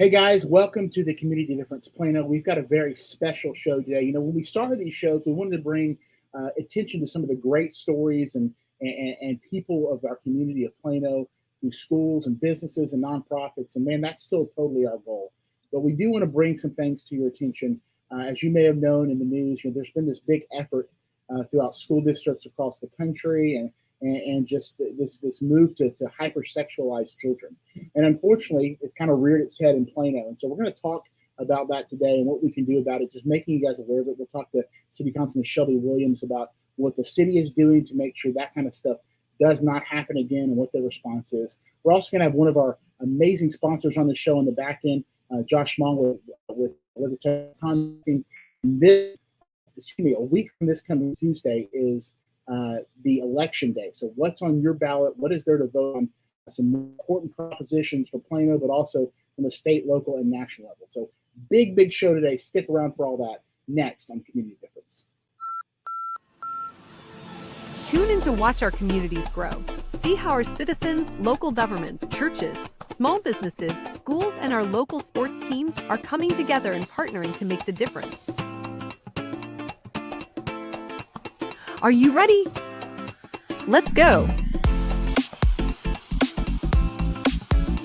Hey guys, welcome to the Community Difference Plano. We've got a very special show today. When we started these shows, we wanted to bring attention to some of the great stories and people of our community of Plano through schools and businesses and nonprofits. And man, that's still totally our goal. But we do want to bring some things to your attention. As you may have known in the news, there's been this big effort throughout school districts across the country and just this move to hypersexualize children. And unfortunately, it's kind of reared its head in Plano. And so we're going to talk about that today and what we can do about it, just making you guys aware of it. We'll talk to City Councilman Shelby Williams about what the city is doing to make sure that kind of stuff does not happen again and what their response is. We're also going to have one of our amazing sponsors on the show on the back end, Josh Small with Libertarian. A week from this coming Tuesday is the election day. So what's on your ballot? What is there to vote on? Some important propositions for Plano, but also from the state, local, and national level. So big show today. Stick around for all that next on Community Difference. Tune in to watch our communities grow. See how our citizens, local governments, churches, small businesses, schools, and our local sports teams are coming together and partnering to make the difference. Are you ready? Let's go.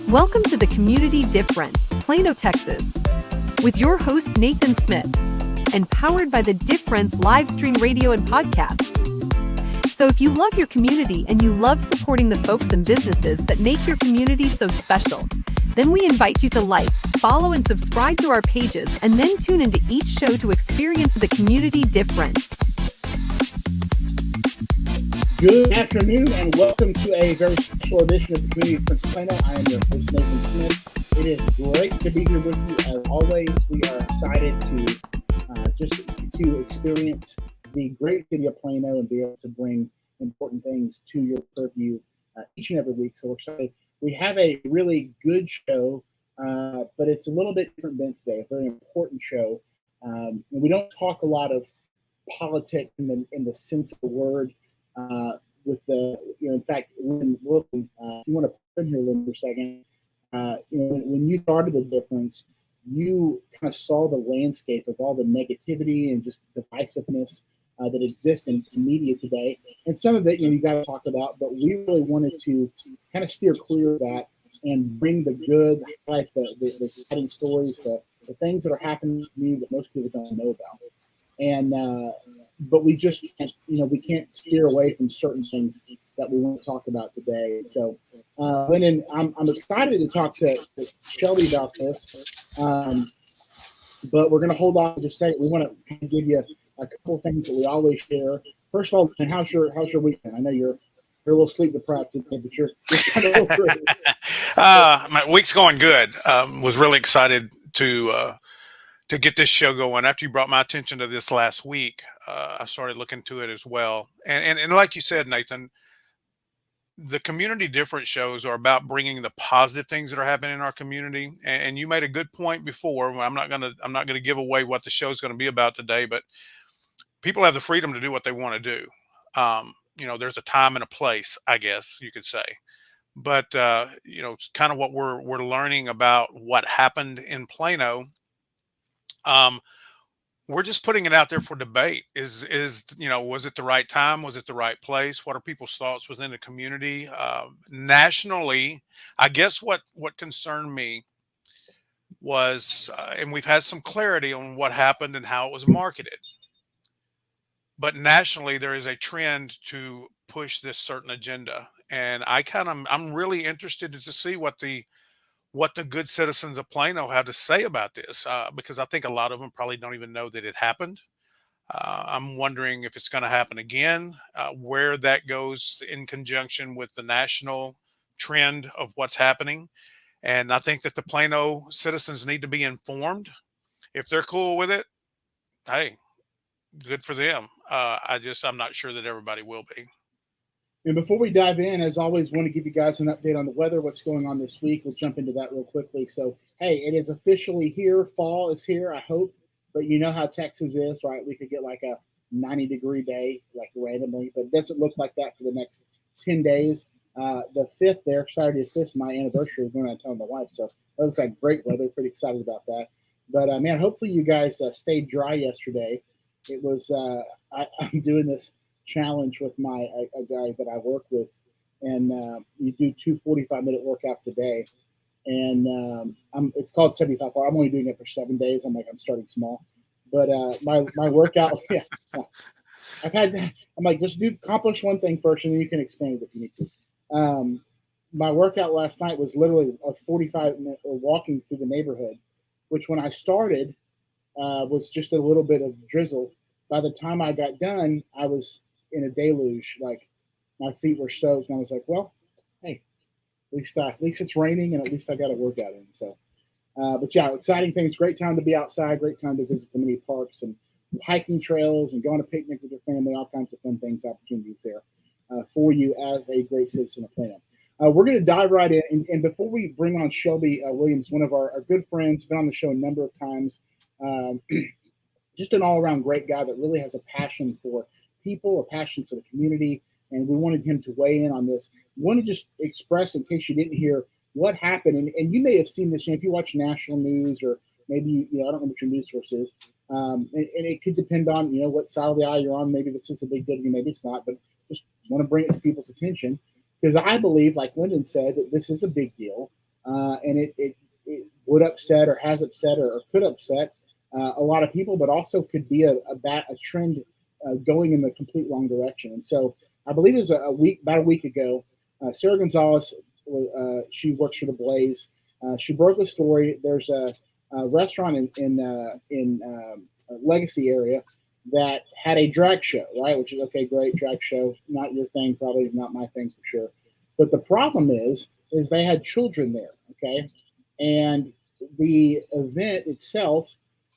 Welcome to the Community Difference, Plano, Texas, with your host, Nathan Smith, and powered by the Difference live stream radio and podcast. So if you love your community and you love supporting the folks and businesses that make your community so special, then we invite you to like, follow, and subscribe to our pages, and then tune into each show to experience the Community Difference. Good afternoon and welcome to a very special edition of the Community Difference Plano. I am your host, Nathan Smith. It is great to be here with you as always. We are excited to experience the great city of Plano and be able to bring important things to your purview each and every week. So we're excited. We have a really good show, but it's a little bit different than today. A very important show. And we don't talk a lot of politics in the sense of the word. With the, in fact, Lynn Wilson, if you want to put in here, Lynn, for a second, when you started the difference, you kind of saw the landscape of all the negativity and just divisiveness that exists in media today. And some of it, you got to talk about, but we really wanted to kind of steer clear of that and bring the good, like the exciting stories, the things that are happening in the community that most people don't know about. And but we just can't, we can't steer away from certain things that we want to talk about today. So, Lennon, I'm excited to talk to Shelby about this, but we're going to hold on just a second. We want to give you a couple of things that we always share. First of all, and how's your weekend? I know you're a little sleep deprived today, but you're kind of over it. My week's going good. Was really excited to get this show going. After you brought my attention to this last week, I started looking to it as well. And like you said, Nathan, the Community Difference shows are about bringing the positive things that are happening in our community. And you made a good point before. I'm not gonna give away what the show's going to be about today, but people have the freedom to do what they want to do. There's a time and a place, I guess you could say. But it's kind of what we're learning about what happened in Plano. We're just putting it out there for debate. Was it the right time? Was it the right place? What are people's thoughts within the community? Nationally, I guess what concerned me was, and we've had some clarity on what happened and how it was marketed. But nationally, there is a trend to push this certain agenda. And I'm really interested to see what the good citizens of Plano have to say about this, because I think a lot of them probably don't even know that it happened. I'm wondering if it's going to happen again, where that goes in conjunction with the national trend of what's happening. And I think that the Plano citizens need to be informed. If they're cool with it, hey, good for them. I'm not sure that everybody will be. And before we dive in, as always, want to give you guys an update on the weather, what's going on this week. We'll jump into that real quickly. So, hey, it is officially here. Fall is here, I hope. But you know how Texas is, right? We could get like a 90-degree day, like randomly. But it doesn't look like that for the next 10 days. The 5th there, Saturday the 5th, is my anniversary. We're going to tell my wife. So it looks like great weather. Pretty excited about that. But man, hopefully you guys stayed dry yesterday. It was, I'm doing this challenge with a guy that I work with, and you do 2 45-minute workouts a day. And it's called 75 hour. I'm only doing it for 7 days. I'm starting small. But my workout, yeah, I'm like, just accomplish one thing first, and then you can expand it if you need to. My workout last night was literally a 45-minute walking through the neighborhood, which when I started was just a little bit of drizzle. By the time I got done, I was in a deluge. Like my feet were soaked, and I was like, well, hey, at least it's raining, and at least I got a workout in. So, but yeah, exciting things. Great time to be outside. Great time to visit the many parks and hiking trails and go on a picnic with your family. All kinds of fun things, opportunities there for you as a great citizen of Plano. We're going to dive right in. And before we bring on Shelby Williams, one of our good friends, been on the show a number of times, just an all-around great guy that really has a passion for people, a passion for the community, and we wanted him to weigh in on this. I want to just express, in case you didn't hear, what happened. And you may have seen this, if you watch national news or maybe, I don't know what your news source is, and it could depend on, what side of the aisle you're on. Maybe this is a big deal, maybe it's not, but just want to bring it to people's attention. Because I believe, like Lyndon said, that this is a big deal, and it would upset or has upset or could upset a lot of people, but also could be a trend going in the complete wrong direction. And so I believe it was about a week ago, Sarah Gonzalez, she works for the Blaze. She broke a story. There's a restaurant in Legacy area that had a drag show, right? Which is okay, great, drag show, not your thing, probably not my thing for sure. But the problem is they had children there, okay? And the event itself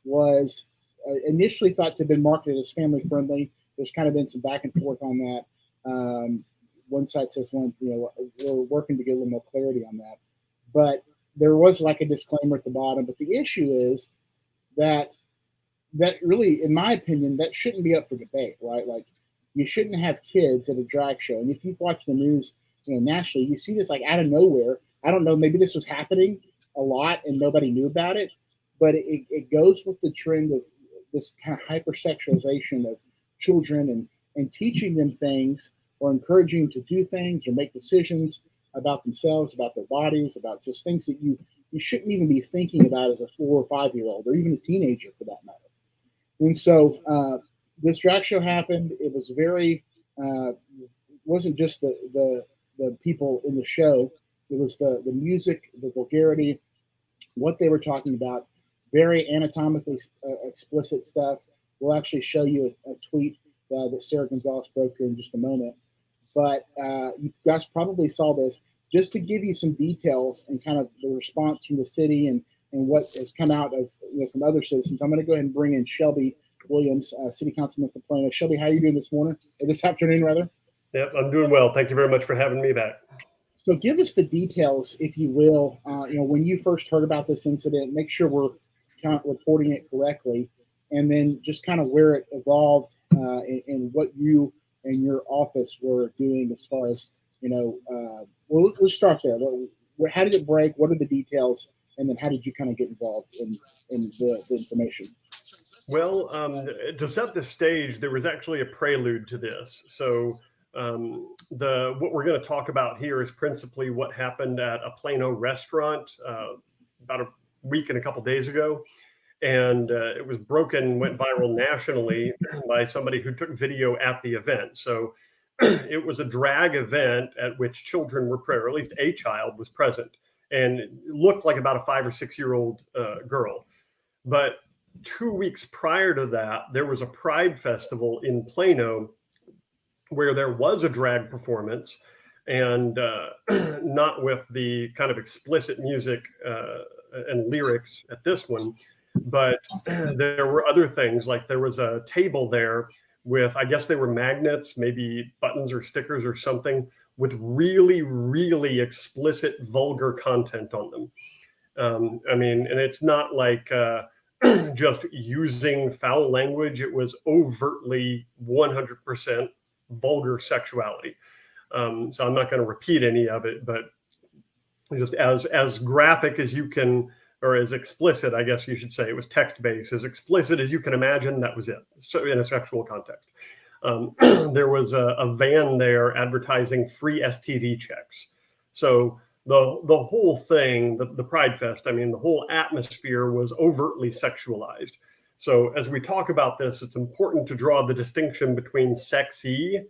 was initially thought to have been marketed as family friendly. There's kind of been some back and forth on that. One side says we're working to get a little more clarity on that. But there was like a disclaimer at the bottom. But the issue is that really, in my opinion, that shouldn't be up for debate, right? Like, you shouldn't have kids at a drag show. And if you've watched the news, nationally, you see this like out of nowhere. I don't know, maybe this was happening a lot and nobody knew about it, but it goes with the trend of this kind of hypersexualization of children and teaching them things or encouraging them to do things or make decisions about themselves, about their bodies, about just things that you shouldn't even be thinking about as a 4 or 5-year-old or even a teenager for that matter. And so this drag show happened. It was very, wasn't just the people in the show. It was the music, the vulgarity, what they were talking about, very anatomically explicit stuff. We'll actually show you a tweet that Sarah Gonzalez broke here in just a moment. But you guys probably saw this. Just to give you some details and kind of the response from the city and what has come out of from other citizens, I'm going to go ahead and bring in Shelby Williams, City Councilman for Plano. Shelby, how are you doing this morning, or this afternoon, rather? Yep, I'm doing well. Thank you very much for having me back. So give us the details, if you will. When you first heard about this incident, make sure we're kind of reporting it correctly, and then just kind of where it evolved and what you and your office were doing as far as, well, let's start there. How did it break? What are the details? And then how did you kind of get involved in the information? Well, to set the stage, there was actually a prelude to this. So what we're going to talk about here is principally what happened at a Plano restaurant about a week and a couple days ago. And it was went viral nationally by somebody who took video at the event. So it was a drag event at which children were present, or at least a child was present, and it looked like about a 5 or 6 year old girl. But 2 weeks prior to that, there was a Pride Festival in Plano where there was a drag performance, and not with the kind of explicit music and lyrics at this one, but there were other things. Like there was a table there with, I guess they were magnets, maybe buttons or stickers or something, with really, really explicit, vulgar content on them. And it's not like just using foul language. It was overtly 100% vulgar sexuality. So I'm not going to repeat any of it, but just as graphic as you can, or as explicit, I guess you should say, it was text-based, as explicit as you can imagine, that was it. So in a sexual context. There was a van there advertising free STD checks. So the whole thing, the Pride Fest, I mean, the whole atmosphere was overtly sexualized. So as we talk about this, it's important to draw the distinction between sexy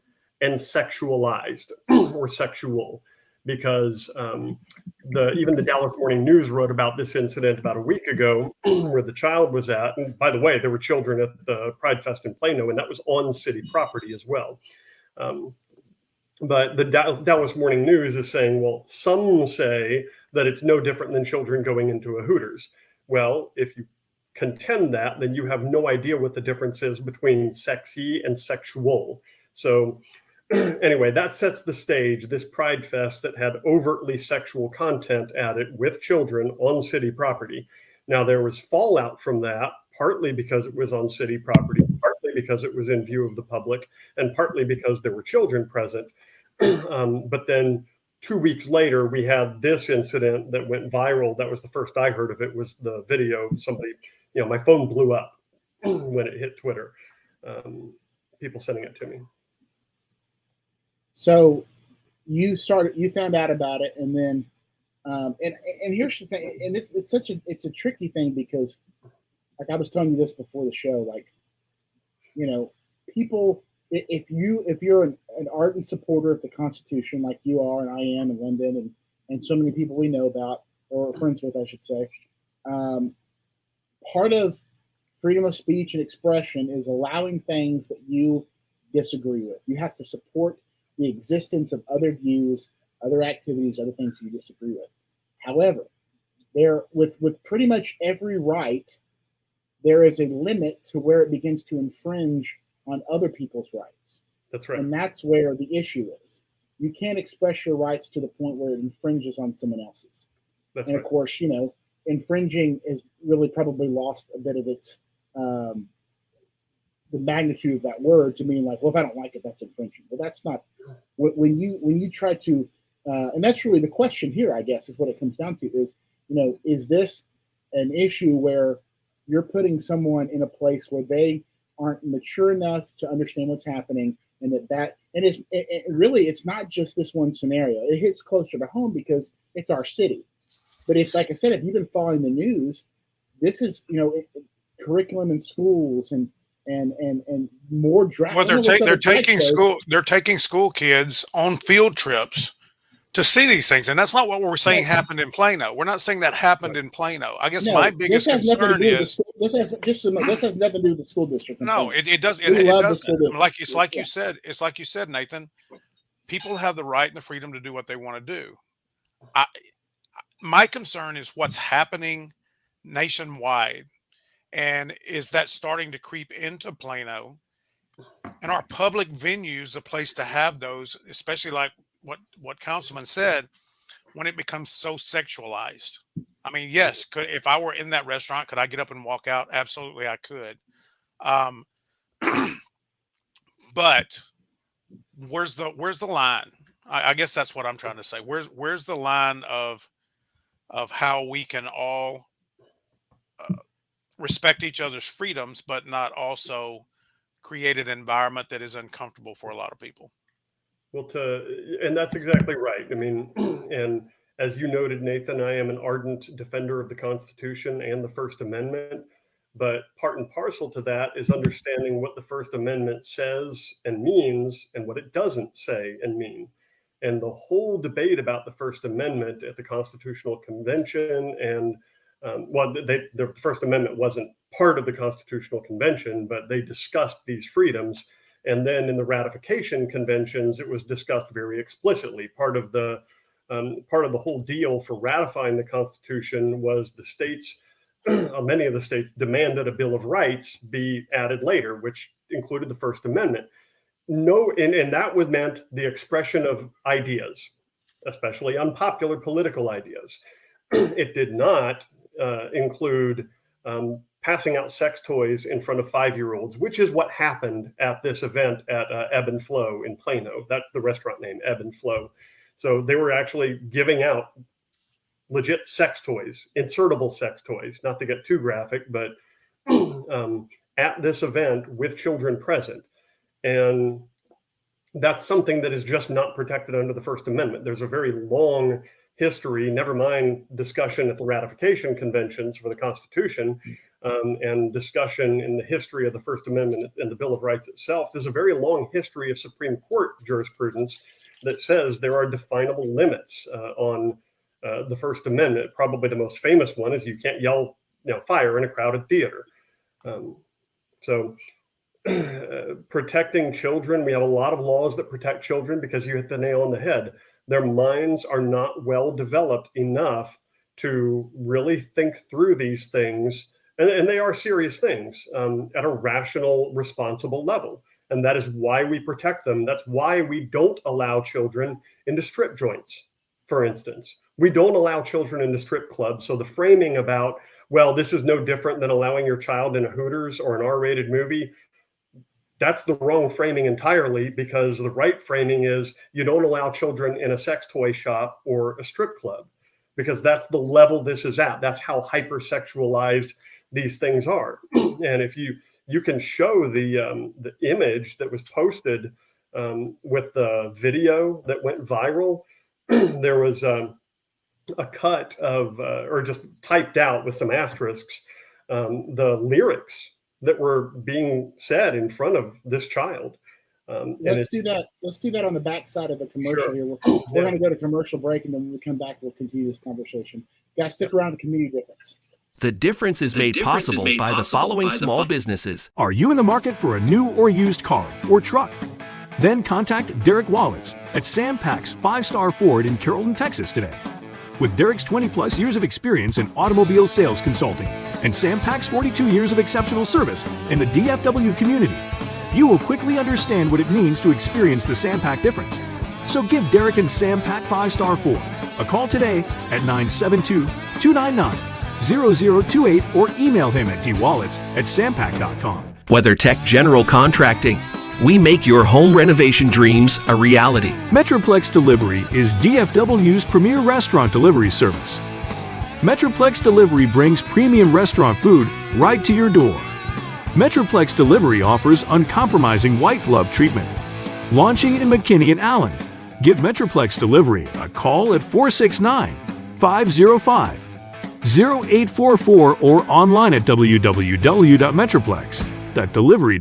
and sexualized or sexual, because even the Dallas Morning News wrote about this incident about a week ago where the child was at. And by the way, there were children at the Pride Fest in Plano, and that was on city property as well. But the Dallas Morning News is saying, well, some say that it's no different than children going into a Hooters. Well, if you contend that, then you have no idea what the difference is between sexy and sexual. So anyway, that sets the stage, this Pride Fest that had overtly sexual content at it with children on city property. Now, there was fallout from that, partly because it was on city property, partly because it was in view of the public, and partly because there were children present. But then 2 weeks later, we had this incident that went viral. That was the first I heard of it, was the video. Somebody, my phone blew up when it hit Twitter. People sending it to me. So you found out about it, and then, and here's the thing, and it's a tricky thing, because, like I was telling you this before the show, like, people, if you're an ardent supporter of the Constitution, like you are, and I am, and Lyndon, and so many people we know about, or friends with, I should say, part of freedom of speech and expression is allowing things that you disagree with. You have to support the existence of other views, other activities, other things you disagree with. However, with pretty much every right, there is a limit to where it begins to infringe on other people's rights. That's right. And that's where the issue is. You can't express your rights to the point where it infringes on someone else's. That's and right. Of course, infringing is really probably lost a bit of its the magnitude of that word to mean like, well, if I don't like it, that's infringing. Well, that's not when you try to, and that's really the question here, I guess, is what it comes down to is, is this an issue where you're putting someone in a place where they aren't mature enough to understand what's happening, and it's not just this one scenario. It hits closer to home because it's our city. But like I said, if you've been following the news, this is, curriculum in schools and more drag. Well, they're taking school kids on field trips to see these things, and that's not what we're saying happened in Plano. We're not saying that happened in Plano. I guess my biggest concern is this has nothing to do with the school district. No, it does. It does. Like you said, Nathan. People have the right and the freedom to do what they want to do. My concern is what's happening nationwide. And is that starting to creep into Plano? And our public venues a place to have those, especially like what Councilman said, when it becomes so sexualized? I mean, yes, if I were in that restaurant, could I get up and walk out? Absolutely, I could. But where's the line? I guess that's what I'm trying to say. Where's the line of how we can all respect each other's freedoms, but not also create an environment that is uncomfortable for a lot of people? Well, and that's exactly right. I mean, and as you noted, Nathan, I am an ardent defender of the Constitution and the First Amendment, but part and parcel to that is understanding what the First Amendment says and means and what it doesn't say and mean. And the whole debate about the First Amendment at the Constitutional Convention and the First Amendment wasn't part of the Constitutional Convention, but they discussed these freedoms. And then in the ratification conventions, it was discussed very explicitly. Part of the whole deal for ratifying the Constitution was the states, many of the states demanded a Bill of Rights be added later, which included the First Amendment. And that would meant the expression of ideas, especially unpopular political ideas. It did not include passing out sex toys in front of 5-year-olds, which is what happened at this event at Ebb and Flow in Plano. That's the restaurant name, Ebb and Flow. So they were actually giving out legit sex toys, insertable sex toys, not to get too graphic, but at this event with children present. And that's something that is just not protected under the First Amendment. There's a very long history, never mind discussion at the ratification conventions for the Constitution, and discussion in the history of the First Amendment and the Bill of Rights itself. There's a very long history of Supreme Court jurisprudence that says there are definable limits on the First Amendment. Probably the most famous one is you can't yell, fire in a crowded theater. So protecting children, we have a lot of laws that protect children because you hit the nail on the head. Their minds are not well developed enough to really think through these things. And they are serious things at a rational, responsible level. And that is why we protect them. That's why we don't allow children into strip joints, for instance. We don't allow children into strip clubs. So the framing about, well, this is no different than allowing your child in a Hooters or an R-rated movie, that's the wrong framing entirely, because the right framing is you don't allow children in a sex toy shop or a strip club, because that's the level this is at. That's how hypersexualized these things are. And if you can show the image that was posted with the video that went viral, there was a cut of, or just typed out with some asterisks, the lyrics that were being said in front of this child. Let's do that. Let's do that on the back side of the commercial. Sure. Here. We're going to go to commercial break, and then when we come back, we'll continue this conversation. Guys, stick around. The community difference. The difference is made possible by the following small businesses. Are you in the market for a new or used car or truck? Then contact Derek Wallets at Sam Pack's 5-Star Ford in Carrollton, Texas today. With Derek's 20-plus years of experience in automobile sales consulting and Sam Pack's 42 years of exceptional service in the DFW community, you will quickly understand what it means to experience the Sam Pack difference. So give Derek and Sam Pack 5-Star Ford a call today at 972-299-0028 or email him at dwallets@sampack.com. WeatherTech General Contracting. We make your home renovation dreams a reality. Metroplex Delivery is DFW's premier restaurant delivery service. Metroplex Delivery brings premium restaurant food right to your door. Metroplex Delivery offers uncompromising white glove treatment. Launching in McKinney and Allen. Give Metroplex Delivery a call at 469-505-0844 or online at www.metroplex.delivery.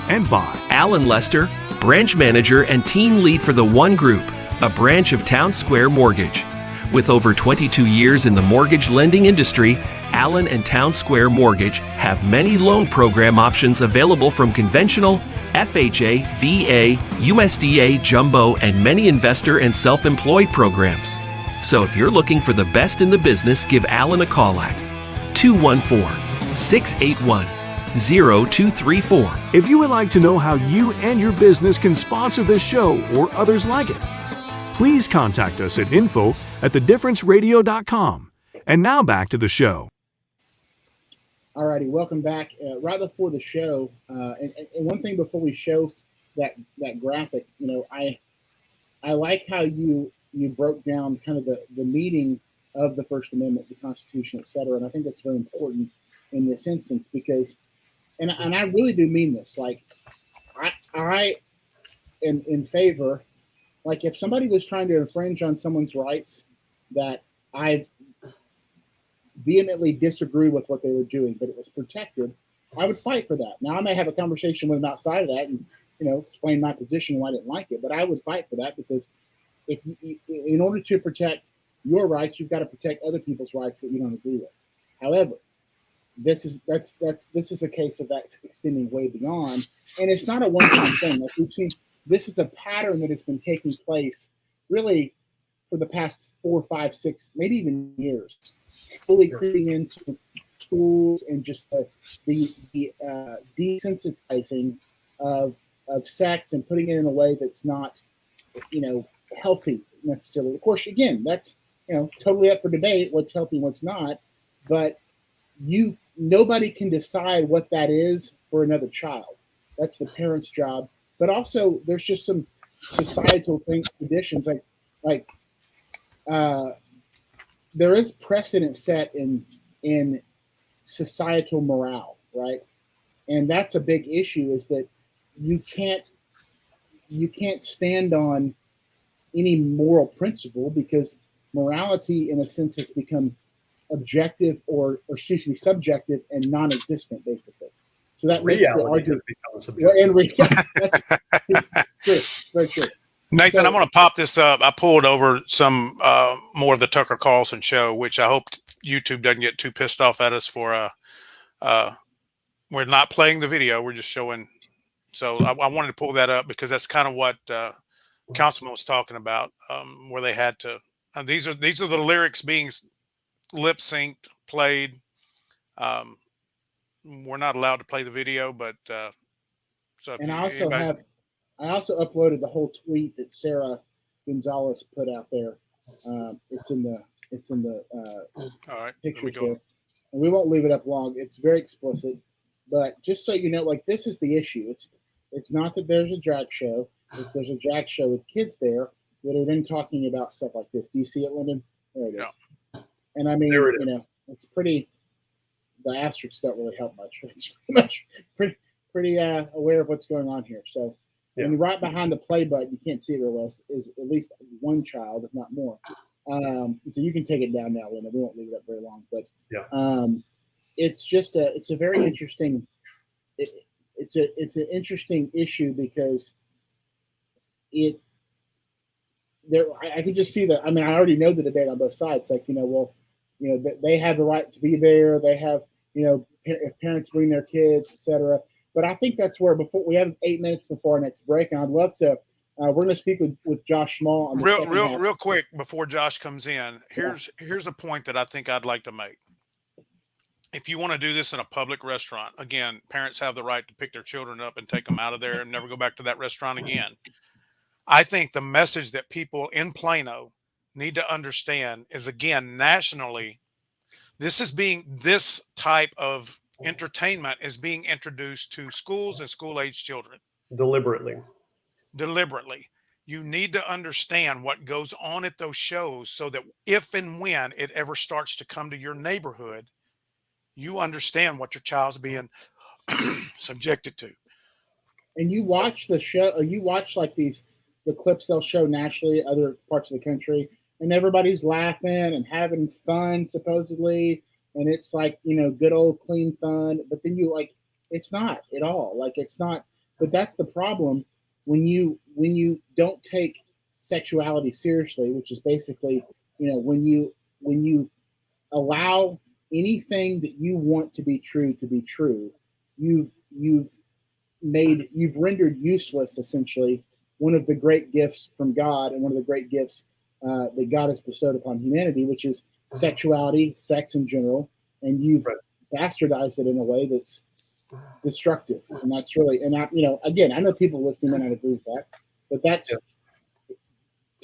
And by Alan Lester, branch manager and team lead for the One Group, a branch of Town Square Mortgage. With over 22 years in the mortgage lending industry, Allen and Town Square Mortgage have many loan program options available from conventional, FHA, VA, USDA, jumbo, and many investor and self-employed programs. So if you're looking for the best in the business, give Allen a call at 214-681-0234. If you would like to know how you and your business can sponsor this show or others like it, please contact us at info@thedifferenceradio.com. And now back to the show. All righty, welcome back. Right before the show, and one thing before we show that graphic, I like how you broke down kind of the meaning of the First Amendment, the Constitution, et cetera. And I think that's very important in this instance because, and I really do mean this, like I am in favor, like if somebody was trying to infringe on someone's rights that I vehemently disagree with what they were doing, but it was protected, I would fight for that. Now I may have a conversation with them outside of that and, explain my position and why I didn't like it, but I would fight for that because if in order to protect your rights, you've got to protect other people's rights that you don't agree with. However, this is a case of that extending way beyond, and it's not a one-time thing. Like we've seen, this is a pattern that has been taking place really for the past 4, 5, 6, maybe even years, fully creeping into schools and just the desensitizing of sex and putting it in a way that's not, healthy necessarily. Of course, again, that's totally up for debate what's healthy and what's not. But you nobody can decide what that is for another child. That's the parent's job. But also, there's just some societal things, traditions, like there is precedent set in societal morale, right? And that's a big issue. Is that you can't stand on any moral principle because morality, in a sense, has become objective or excuse me, subjective and non-existent, basically. So that makes the argument. That's true, very true. Nathan, I'm going to pop this up. I pulled over some more of the Tucker Carlson show, which I hope YouTube doesn't get too pissed off at us for. We're not playing the video; we're just showing. So I wanted to pull that up because that's kind of what Councilman was talking about, where they had to. These are the lyrics being lip synced, played. We're not allowed to play the video, but so if and I also uploaded the whole tweet that Sarah Gonzalez put out there. It's in the all right, picture here, and we won't leave it up long. It's very explicit, but just so you know, like this is the issue. It's not that there's a drag show. There's a drag show with kids there that are then talking about stuff like this. Do you see it, Lyndon? There it is. Yeah. And I mean, you know, it's pretty. The asterisks don't really help much. It's pretty aware of what's going on here. So, and right behind the play button, you can't see it real well, is at least one child, if not more. So you can take it down now, Lyndon. We won't leave it up very long, but it's a very interesting. It's an interesting issue because I could just see that. I mean, I already know the debate on both sides. Like, they have the right to be there. They have, if parents bring their kids, etc. But I think that's where we have 8 minutes before our next break, and I'd love to. We're going to speak with Josh Small on the real quick before Josh comes in. Here's a point that I think I'd like to make. If you want to do this in a public restaurant, again, parents have the right to pick their children up and take them out of there and never go back to that restaurant again. I think the message that people in Plano need to understand is, again, nationally, this type of entertainment is being introduced to schools and school-age children. Deliberately. You need to understand what goes on at those shows so that if and when it ever starts to come to your neighborhood, you understand what your child's being subjected to. And you watch the show, or you watch like the clips they'll show nationally, other parts of the country, and everybody's laughing and having fun, supposedly. And it's like, good old clean fun. But then it's not at all. Like, it's not. But that's the problem when you don't take sexuality seriously, which is basically, when you allow anything that you want to be true, you've rendered useless, essentially, one of the great gifts from God and one of the great gifts that God has bestowed upon humanity, which is sexuality, sex in general, and you've bastardized it in a way that's destructive. And that's really, and again, I know people listening may not agree with that, but that's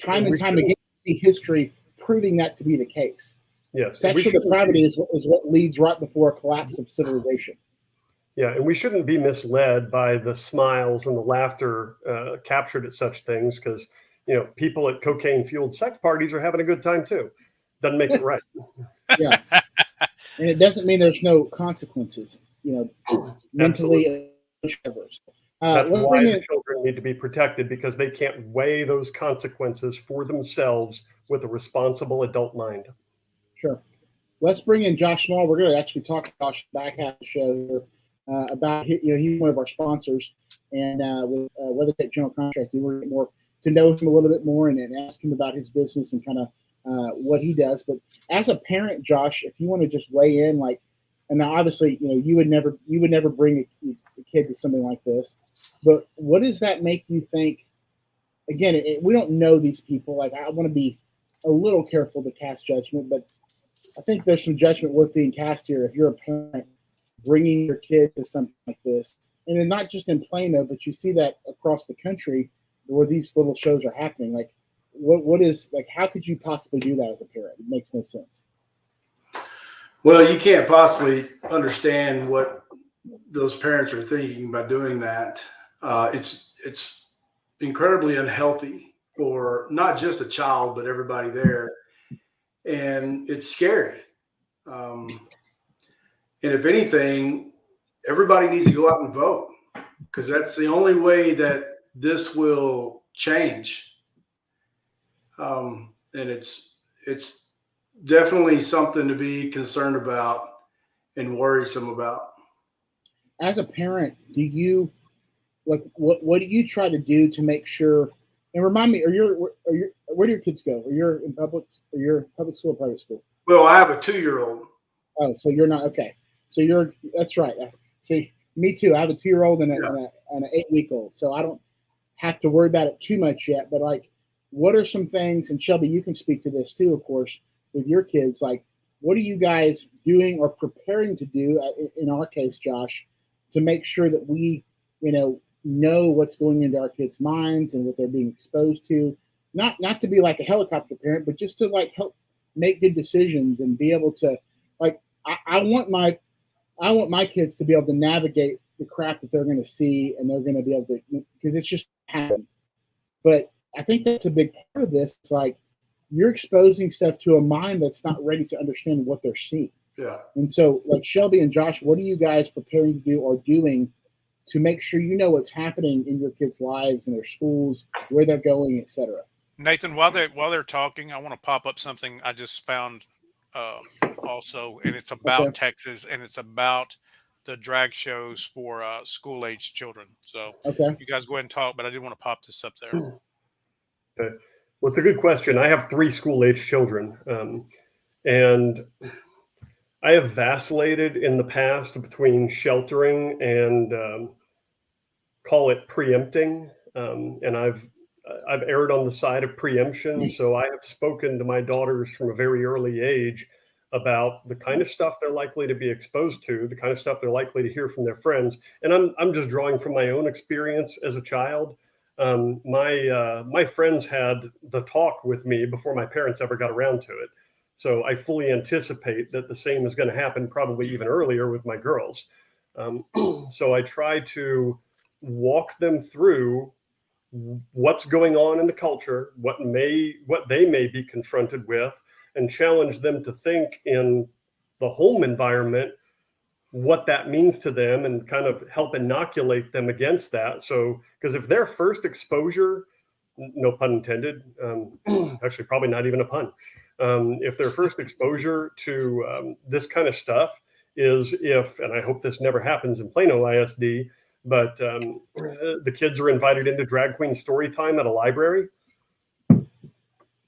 time and time again, see history proving that to be the case. Yes, sexual depravity is what leads right before a collapse of civilization. Yeah, and we shouldn't be misled by the smiles and the laughter captured at such things, because people at cocaine-fueled sex parties are having a good time too. Doesn't make it right. Yeah, and it doesn't mean there's no consequences. Mentally. That's why the children need to be protected, because they can't weigh those consequences for themselves with a responsible adult mind. Sure. Let's bring in Josh Small. We're going to actually talk about Josh back half of the show here about, he's one of our sponsors, and with WeatherTech General Contracting, we're going to get more to know him a little bit more and ask him about his business and kind of what he does. But as a parent, Josh, if you want to just weigh in, and now obviously, you would never bring a kid to something like this, but what does that make you think? Again, we don't know these people. Like, I want to be a little careful to cast judgment, but I think there's some judgment worth being cast here if you're a parent bringing your kid to something like this. And then not just in Plano, but you see that across the country where these little shows are happening. Like, what is, like, how could you possibly do that as a parent? It makes no sense. Well, you can't possibly understand what those parents are thinking by doing that. It's incredibly unhealthy for not just a child but everybody there, and it's scary. Um, and if anything, everybody needs to go out and vote because that's the only way that this will change. And it's definitely something to be concerned about and worrisome about. As a parent, do you like what do you try to do to make sure? And remind me, where do your kids go? Are you in public school or private school? Well, I have a 2-year-old. Oh, so you're not okay. So that's right. See, me too. I have a 2-year-old and an 8-week-old. So I don't have to worry about it too much yet. But like, what are some things? And Shelby, you can speak to this too, of course, with your kids. Like, what are you guys doing or preparing to do? In our case, Josh, to make sure that we, know what's going into our kids' minds and what they're being exposed to. Not to be like a helicopter parent, but just to like help make good decisions and be able to like. I want my kids to be able to navigate the crap that they're going to see, and they're going to be able to, because it's just happened. But I think that's a big part of this. It's like you're exposing stuff to a mind that's not ready to understand what they're seeing. Yeah. And so, like Shelby and Josh, what are you guys preparing to do or doing to make sure you know what's happening in your kids' lives and their schools, where they're going, etc.? Nathan, while they're talking, I want to pop up something I just found also, and it's about Texas, and it's about the drag shows for school-age children. So you guys go ahead and talk, but I did want to pop this up there. Okay. Well, it's a good question. I have 3 school-age children, and I have vacillated in the past between sheltering and call it preempting, and I've erred on the side of preemption. So I have spoken to my daughters from a very early age about the kind of stuff they're likely to be exposed to, the kind of stuff they're likely to hear from their friends. And I'm just drawing from my own experience as a child. My friends had the talk with me before my parents ever got around to it. So I fully anticipate that the same is going to happen probably even earlier with my girls. So I try to walk them through what's going on in the culture, what they may be confronted with, and challenge them to think in the home environment what that means to them and kind of help inoculate them against that. So, because if their first exposure, no pun intended, actually probably not even a pun, if their first exposure to this kind of stuff is and I hope this never happens in Plano ISD, but the kids are invited into drag queen story time at a library,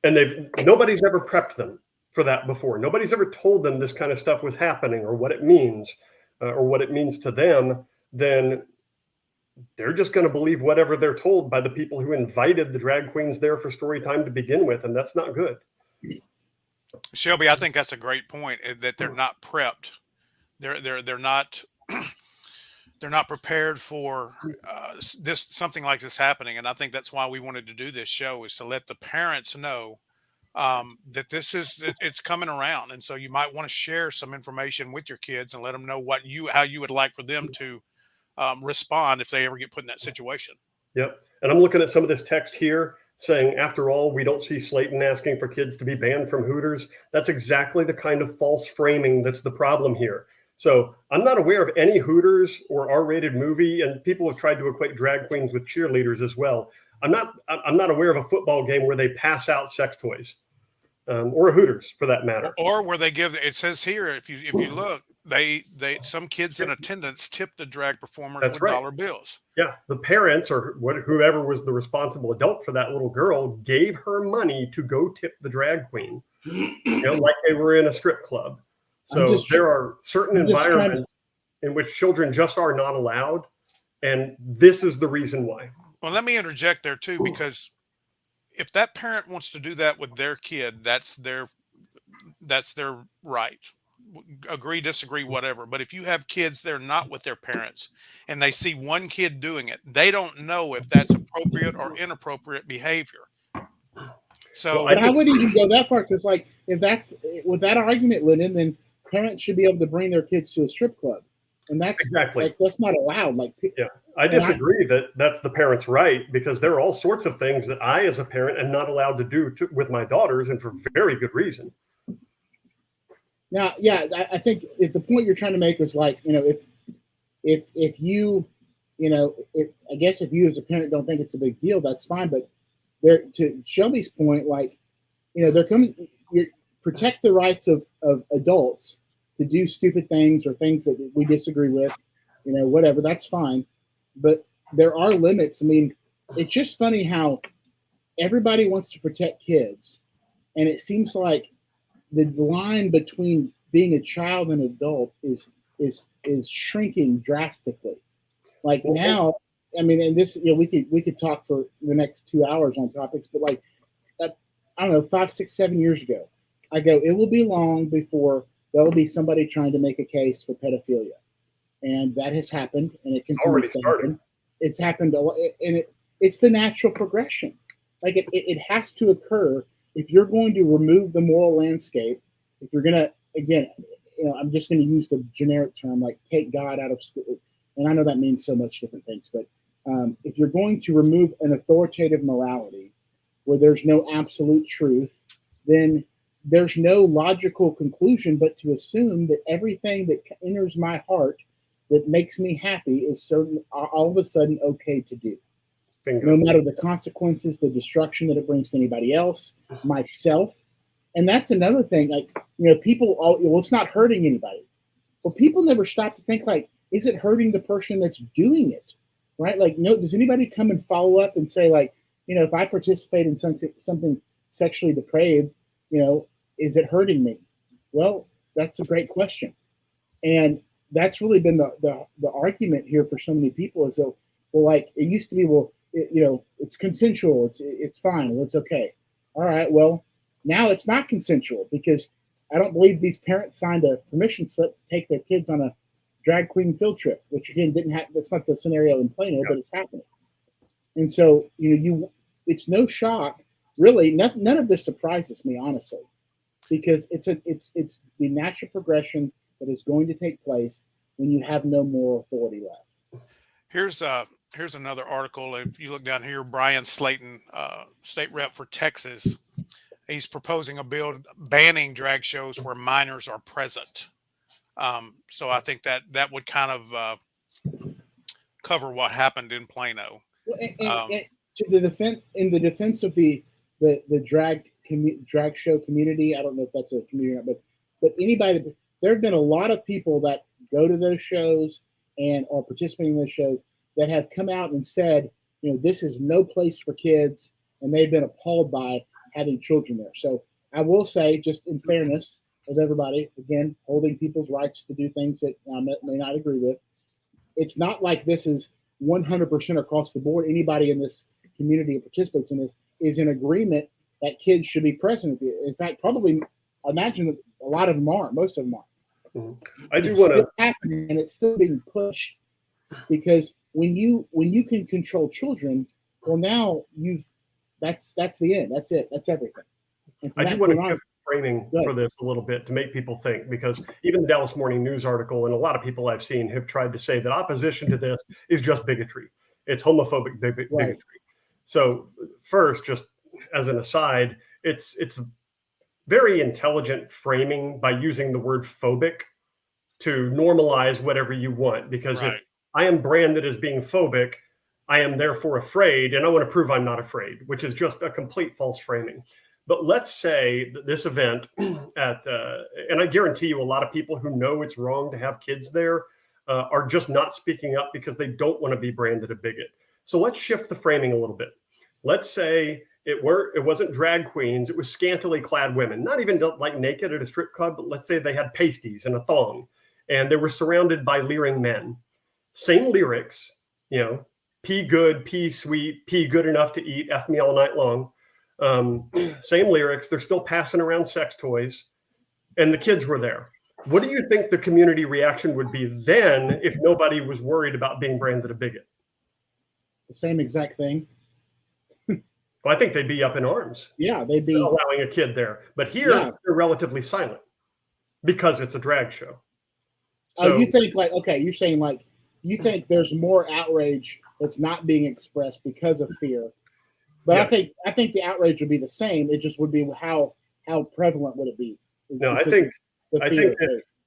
and nobody's ever prepped them for that before. Nobody's ever told them this kind of stuff was happening or what it means to them. Then they're just going to believe whatever they're told by the people who invited the drag queens there for story time to begin with, and that's not good. Shelby, I think that's a great point, that they're not prepped. They're not they're not prepared for something like this happening. And I think that's why we wanted to do this show, is to let the parents know that it's coming around. And so you might want to share some information with your kids and let them know how you would like for them to respond if they ever get put in that situation. Yep. And I'm looking at some of this text here saying, after all, we don't see Slayton asking for kids to be banned from Hooters. That's exactly the kind of false framing that's the problem here. So I'm not aware of any Hooters or R-rated movie, and people have tried to equate drag queens with cheerleaders as well. I'm not aware of a football game where they pass out sex toys, or a Hooters for that matter. Or where they give, it says here, if you look, some kids in attendance tip the drag performers with dollar bills. Yeah, the parents or whoever was the responsible adult for that little girl gave her money to go tip the drag queen, like they were in a strip club. So there are certain environments in which children just are not allowed, and this is the reason why. Well, let me interject there too, because if that parent wants to do that with their kid, that's their right. Agree, disagree, whatever. But if you have kids that are not with their parents and they see one kid doing it, they don't know if that's appropriate or inappropriate behavior. So but I wouldn't even go that far, because like if that's with that argument, Lyndon, then parents should be able to bring their kids to a strip club, and that's Exactly. that's not allowed. Like, Yeah, I disagree that that's the parent's right, because there are all sorts of things that I, as a parent, am not allowed to do with my daughters, and for very good reason. Now, yeah, I think if the point you're trying to make is like, if you, if I guess if you as a parent don't think it's a big deal, that's fine. But there, to Shelby's point, like, there comes, you protect the rights of adults to do stupid things or things that we disagree with, whatever, that's fine. But there are limits. I mean, it's just funny how everybody wants to protect kids, and it seems like the line between being a child and adult is shrinking drastically. Like now, I mean, and this, we could talk for the next 2 hours on topics, but like, I don't know, 5, 6, 7 years ago, I go, it will be long before there will be somebody trying to make a case for pedophilia, and that has happened, and it continues to happen. It's happened a lot, and it's the natural progression. Like it has to occur if you're going to remove the moral landscape. If you're gonna, again, I'm just going to use the generic term, like take God out of school, and I know that means so much different things, but if you're going to remove an authoritative morality where there's no absolute truth, then there's no logical conclusion but to assume that everything that enters my heart that makes me happy is all of a sudden okay to do. No matter the consequences, the destruction that it brings to anybody else, myself. And that's another thing. Like, people, well, it's not hurting anybody. Well, people never stop to think, like, is it hurting the person that's doing it? Right? Like, does anybody come and follow up and say, like, if I participate in something sexually depraved, is it hurting me? Well, that's a great question. And that's really been the argument here for so many people is, well, like, it used to be, well, it's consensual. It's fine. Well, it's okay. All right. Well, now it's not consensual, because I don't believe these parents signed a permission slip to take their kids on a drag queen field trip, which again didn't happen. That's not the scenario in Plano, but it's happening. And so, it's no shock, really. None of this surprises me, honestly, because it's the natural progression that is going to take place when you have no moral authority left. Here's another article. If you look down here, Brian Slayton, state rep for Texas, he's proposing a bill banning drag shows where minors are present. So I think that would kind of cover what happened in Plano. Well, and to the defense of the drag show community, I don't know if that's a community or not, but anybody, there have been a lot of people that go to those shows and are participating in those shows that have come out and said, this is no place for kids, and they've been appalled by having children there. So I will say, just in fairness of everybody, again, holding people's rights to do things that I may not agree with, it's not like this is 100% across the board. Anybody in this community who participates in this is in agreement that kids should be present. In fact, probably, I imagine that a lot of them are. Most of them are. Mm-hmm. I do want to happen, and it's still being pushed, because when you can control children, well, now that's the end. That's it. That's everything. I do want to shift framing for this a little bit to make people think, because even the Dallas Morning News article and a lot of people I've seen have tried to say that opposition to this is just bigotry. It's homophobic bigotry. Right. So first, just as an aside, it's very intelligent framing by using the word phobic to normalize whatever you want. Because if I am branded as being phobic, I am therefore afraid, and I want to prove I'm not afraid, which is just a complete false framing. But let's say that this event and I guarantee you a lot of people who know it's wrong to have kids there are just not speaking up because they don't want to be branded a bigot. So let's shift the framing a little bit. Let's say it wasn't drag queens, it was scantily clad women, not even like naked at a strip club, but let's say they had pasties and a thong, and they were surrounded by leering men. Same lyrics, pee good, pee sweet, pee good enough to eat, F me all night long. Same lyrics. They're still passing around sex toys, and the kids were there. What do you think the community reaction would be then if nobody was worried about being branded a bigot? The same exact thing. Well, I think they'd be up in arms. Yeah, they'd be allowing a kid there. But here, they're relatively silent. because it's a drag show. So you think you're saying you think there's more outrage that's not being expressed because of fear. But yeah. I think the outrage would be the same. It just would be how prevalent would it be? No, I think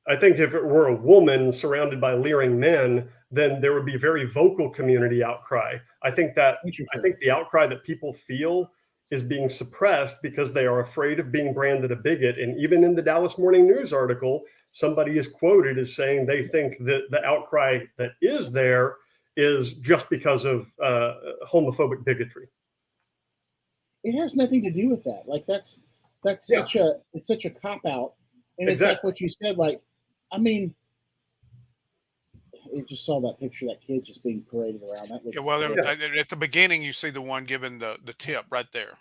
if it were a woman surrounded by leering men, then there would be a very vocal community outcry. I think the outcry that people feel is being suppressed because they are afraid of being branded a bigot. And even in the Dallas Morning News article, somebody is quoted as saying they think that the outcry that is there is just because of homophobic bigotry. It has nothing to do with that. Like that's such a cop out, and it's like what you said. Like, I mean, you just saw that picture of that kid just being paraded around. That was, at the beginning, you see the one giving the tip right there.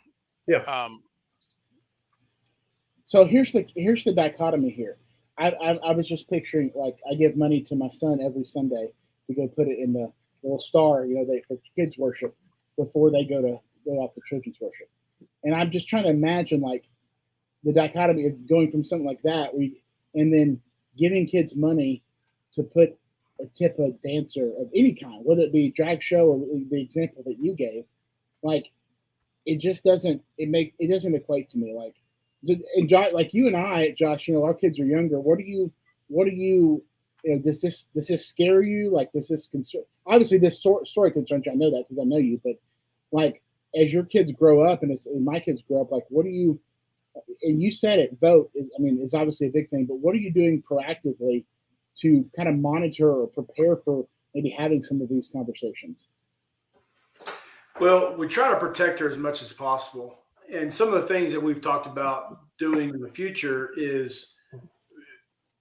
Yeah. So here's the dichotomy here. I was just picturing, like, I give money to my son every Sunday to go put it in the little star, for kids worship before they go off to children's worship. And I'm just trying to imagine, like, the dichotomy of going from something like that, and then giving kids money to put a tip a dancer of any kind, whether it be drag show or the example that you gave. Like, it just doesn't equate to me. Like, and Josh, like you and I, Josh, our kids are younger. What do you does this scare you? Like, does this concern? Obviously, this story concerns you. I know that because I know you. But like, as your kids grow up and my kids grow up, like, what do you? And you said it. Vote is obviously a big thing. But what are you doing proactively to kind of monitor or prepare for maybe having some of these conversations? Well, we try to protect her as much as possible. And some of the things that we've talked about doing in the future is,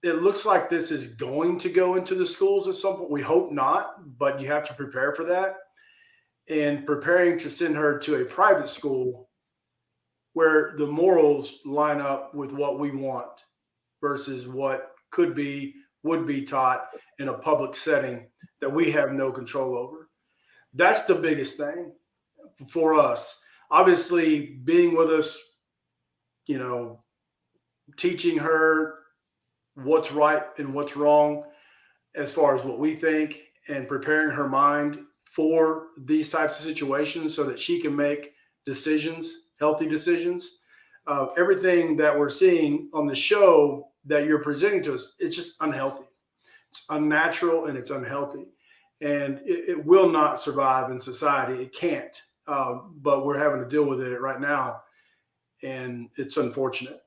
it looks like this is going to go into the schools at some point. We hope not, but you have to prepare for that. And preparing to send her to a private school where the morals line up with what we want versus what would be taught in a public setting that we have no control over. That's the biggest thing for us. Obviously, being with us, teaching her what's right and what's wrong as far as what we think, and preparing her mind for these types of situations so that she can make decisions, healthy decisions. Everything that we're seeing on the show that you're presenting to us, it's just unhealthy. It's unnatural and it's unhealthy. And it will not survive in society. It can't. But we're having to deal with it right now, and it's unfortunate.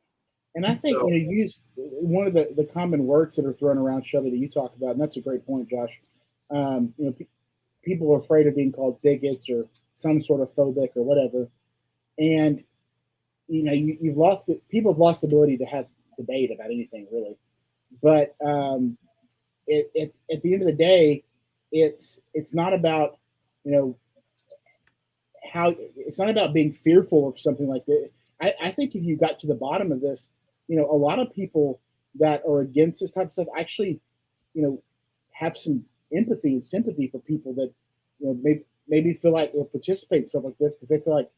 And I think you use one of the common words that are thrown around, Shelby, that you talk about, and that's a great point, Josh. People are afraid of being called bigots or some sort of phobic or whatever, and you've lost it. People have lost the ability to have debate about anything really. But at the end of the day, it's not about how it's not about being fearful of something like that. I think if you got to the bottom of this, a lot of people that are against this type of stuff actually, have some empathy and sympathy for people that, maybe feel like they'll participate in stuff like this because they feel like,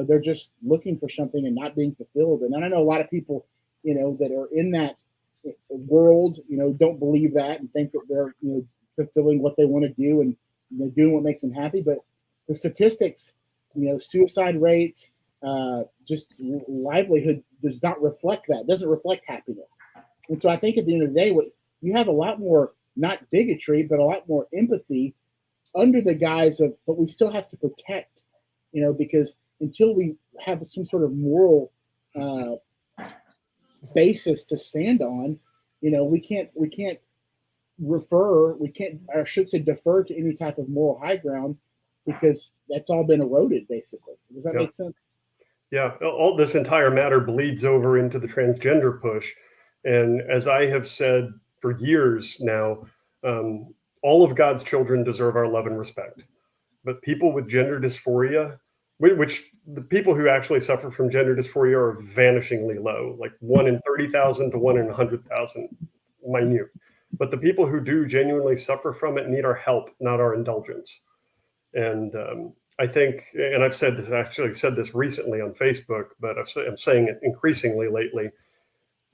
they're just looking for something and not being fulfilled. And I know a lot of people, that are in that world, don't believe that and think that they're, fulfilling what they want to do and doing what makes them happy. But the statistics, suicide rates, just livelihood does not reflect that. It doesn't reflect happiness. And so I think at the end of the day, what you have a lot more, not bigotry, but a lot more empathy under the guise of, but we still have to protect, because until we have some sort of moral basis to stand on, we can't I should say defer to any type of moral high ground because that's all been eroded basically. Does that make sense? Yeah, all this entire matter bleeds over into the transgender push. And as I have said for years now, all of God's children deserve our love and respect. But people with gender dysphoria, which the people who actually suffer from gender dysphoria are vanishingly low, like 1 in 30,000 to 1 in 100,000, minute. But the people who do genuinely suffer from it need our help, not our indulgence. And I think, and I've said this recently on Facebook, but I'm saying it increasingly lately.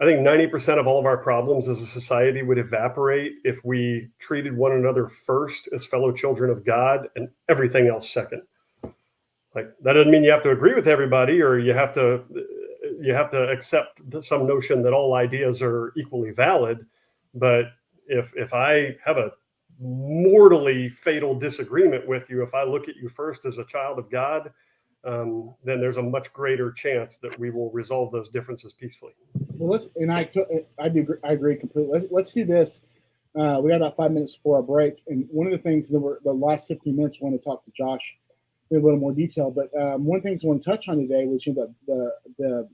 I think 90% of all of our problems as a society would evaporate if we treated one another first as fellow children of God and everything else second. Like, that doesn't mean you have to agree with everybody, or you have to accept some notion that all ideas are equally valid. But if I have a mortally fatal disagreement with you, if I look at you first as a child of God, then there's a much greater chance that we will resolve those differences peacefully. Well, I agree completely. Let's do this. We got about 5 minutes before our break, and one of the things that the last 15 minutes, I want to talk to Josh in a little more detail. But one of the things I want to touch on today was the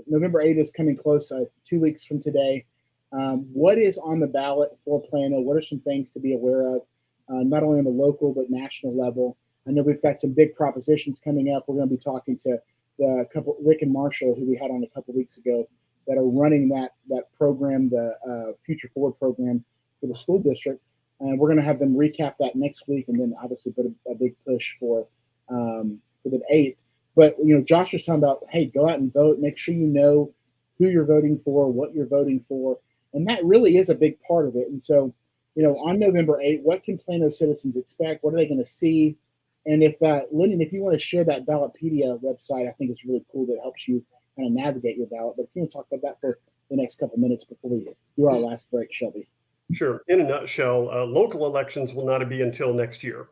November 8th is coming close, 2 weeks from today. What is on the ballot for Plano? What are some things to be aware of, not only on the local but national level? I know we've got some big propositions coming up. We're going to be talking to the couple, Rick and Marshall, who we had on a couple weeks ago, that are running that program, the Future Forward program for the school district. And we're going to have them recap that next week, and then obviously put a big push for the 8th. But, Josh was talking about, hey, go out and vote. Make sure you know who you're voting for, what you're voting for. And that really is a big part of it. And so, on November 8th, what can Plano citizens expect? What are they going to see? And if, Lyndon, if you want to share that Ballotpedia website, I think it's really cool. That helps you kind of navigate your ballot. But if you want to talk about that for the next couple of minutes before we do our last break, Shelby. Sure. In a nutshell, local elections will not be until next year.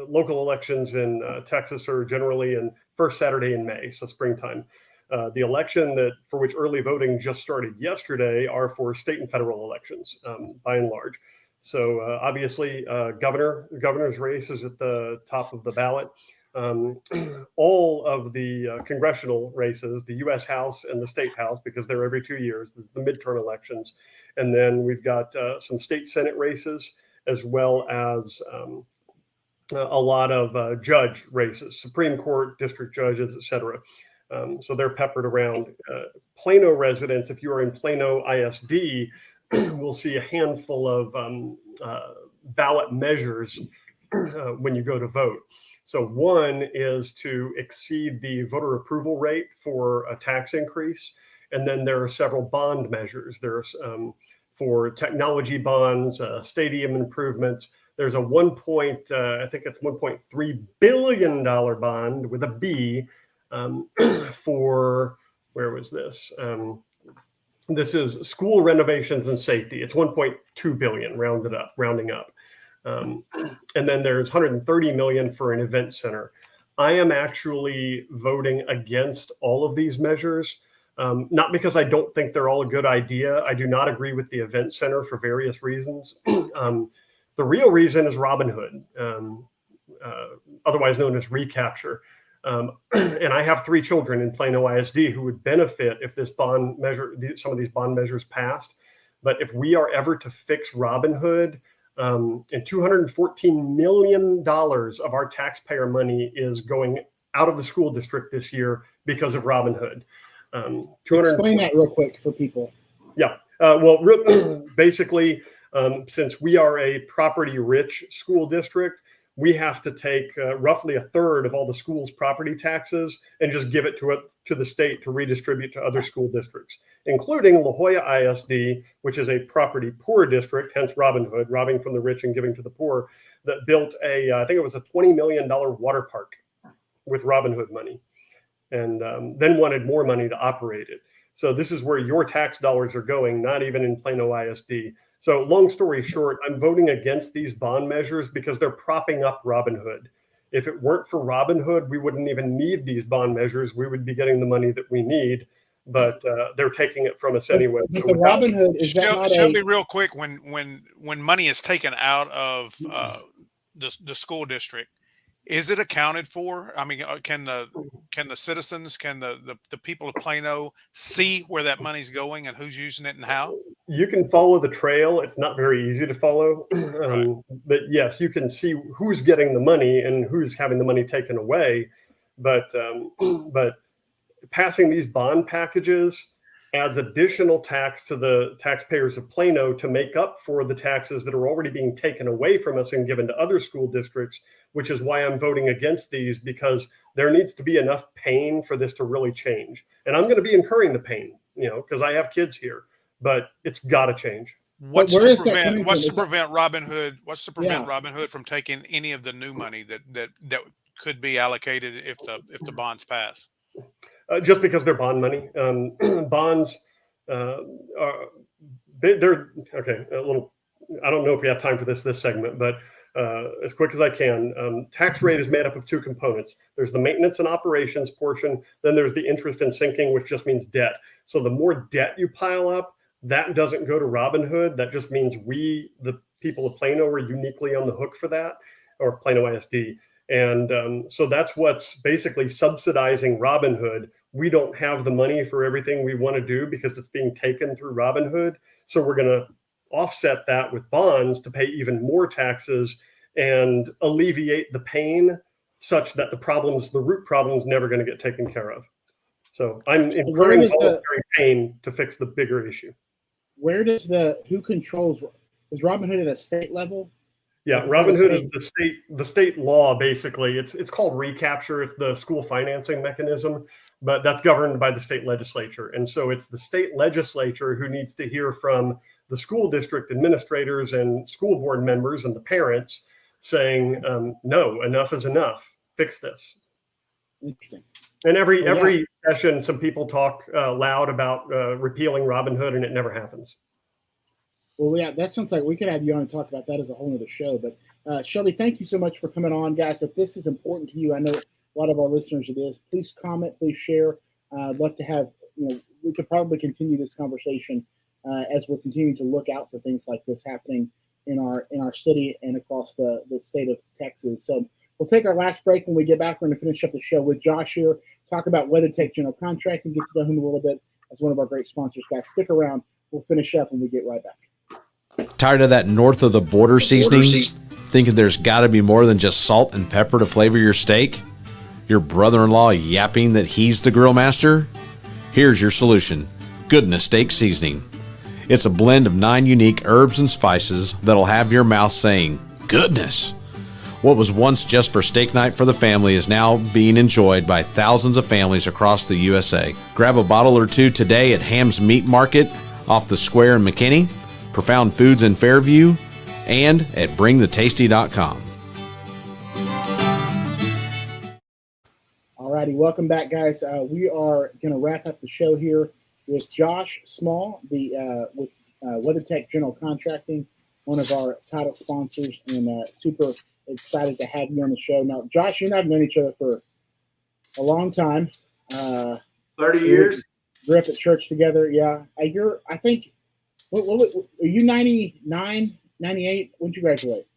Local elections in Texas are generally in first Saturday in May, so springtime. The election for which early voting just started yesterday are for state and federal elections, by and large. So obviously, governor's race is at the top of the ballot. All of the congressional races, the U.S. House and the state House, because they're every 2 years, the midterm elections. And then we've got some state Senate races, as well as a lot of judge races, Supreme Court, district judges, et cetera. So they're peppered around. Plano residents, if you are in Plano ISD, will see a handful of ballot measures when you go to vote. So one is to exceed the voter approval rate for a tax increase. And then there are several bond measures. There's for technology bonds, stadium improvements. There's a I think it's $1.3 billion bond with a B for, where was this? This is school renovations and safety. It's 1.2 billion rounding up. And then there's 130 million for an event center. I am actually voting against all of these measures, not because I don't think they're all a good idea. I do not agree with the event center for various reasons. The real reason is Robin Hood, otherwise known as recapture. And I have 3 children in Plano ISD who would benefit if this bond measure, some of these bond measures passed. But if we are ever to fix Robin Hood, and $214 million of our taxpayer money is going out of the school district this year because of Robin Hood. Explain that real quick for people. Yeah. Basically, since we are a property-rich school district, we have to take roughly a third of all the school's property taxes and just give it to the state to redistribute to other school districts, including La Jolla ISD, which is a property poor district, hence Robin Hood, robbing from the rich and giving to the poor, that built I think it was a $20 million water park with Robin Hood money, and then wanted more money to operate it. So this is where your tax dollars are going, not even in Plano ISD. So long story short, I'm voting against these bond measures because they're propping up Robin Hood. If it weren't for Robin Hood, we wouldn't even need these bond measures. We would be getting the money that we need, but they're taking it from us anyway. But the Robin Hood, is that not Shelby, real quick, when money is taken out of the school district, is it accounted for? I mean, can the citizens, can the people of Plano see where that money's going and who's using it and how? You can follow the trail. It's not very easy to follow, Right. but yes, you can see who's getting the money and who's having the money taken away. But passing these bond packages adds additional tax to the taxpayers of Plano to make up for the taxes that are already being taken away from us and given to other school districts, which is why I'm voting against these, because there needs to be enough pain for this to really change. And I'm going to be incurring the pain. because I have kids here, but it's got to change. What's where to is that prevent coming what's from? to prevent Robin Hood? What's to prevent Yeah. Robin Hood from taking any of the new money that could be allocated if the bonds pass? Just because they're bond money. Bonds are they're okay. A little. I don't know if we have time for this segment, but as quick as I can. Tax rate is made up of two components. There's the maintenance and operations portion. Then there's the interest and sinking, which just means debt. So the more debt you pile up, that doesn't go to Robin Hood. That just means we, the people of Plano, are uniquely on the hook for that, or Plano ISD. And so that's what's basically subsidizing Robin Hood. We don't have the money for everything we want to do because it's being taken through Robin Hood. So we're going to offset that with bonds to pay even more taxes and alleviate the pain such that the root problems never going to get taken care of. So I'm incurring voluntary pain to fix the bigger issue. Where does who controls? Is Robin Hood at a state level? Yeah, Robin Hood is the state law, basically. It's called recapture. It's the school financing mechanism, but that's governed by the state legislature. And so it's the state legislature who needs to hear from the school district administrators and school board members and the parents saying, no, enough is enough. Fix this. Interesting. And every session, some people talk loud about repealing Robin Hood, and it never happens. Well, yeah, that sounds like we could have you on and talk about that as a whole other show. But Shelby, thank you so much for coming on, guys. If this is important to you, I know a lot of our listeners it is. Please comment, please share. I'd love to have we could probably continue this conversation as we're continuing to look out for things like this happening in our city and across the state of Texas. So we'll take our last break. When we get back, we're going to finish up the show with Josh here, talk about WeatherTech General Contracting, get to know him a little bit as one of our great sponsors. Guys, stick around. We'll finish up when we get right back. Tired of that north of the border seasoning? Thinking there's got to be more than just salt and pepper to flavor your steak? Your brother-in-law yapping that he's the grill master? Here's your solution. Goodness Steak Seasoning. It's a blend of 9 unique herbs and spices that'll have your mouth saying, goodness. What was once just for steak night for the family is now being enjoyed by thousands of families across the USA. Grab a bottle or two today at Ham's Meat Market off the square in McKinney, Profound Foods in Fairview, and at bringthetasty.com. All righty, welcome back, guys. We are going to wrap up the show here with Josh Small, with WeatherTech General Contracting, one of our title sponsors, and super excited to have you on the show. Now, Josh, you and I have known each other for a long time. 30 years. Grew up at church together. Yeah, I think. What are you 99, 98? When did you graduate?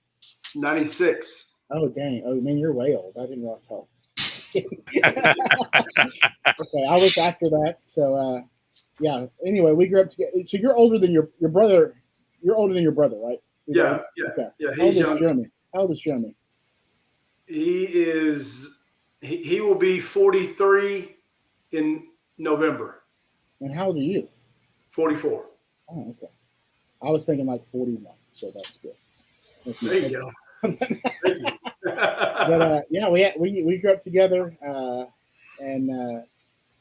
96. Oh, dang. Oh, man, you're way old. I didn't realize how. Okay, I was after that. So, yeah. Anyway, we grew up together. So you're older than your brother. You're older than your brother, right? Yeah. Okay. Yeah. How old is Jeremy? How old is Jeremy? He will be 43 in November. And how old are you? 44. Oh, okay. I was thinking like 41, so that's good. There you go. Thank you. But we grew up together and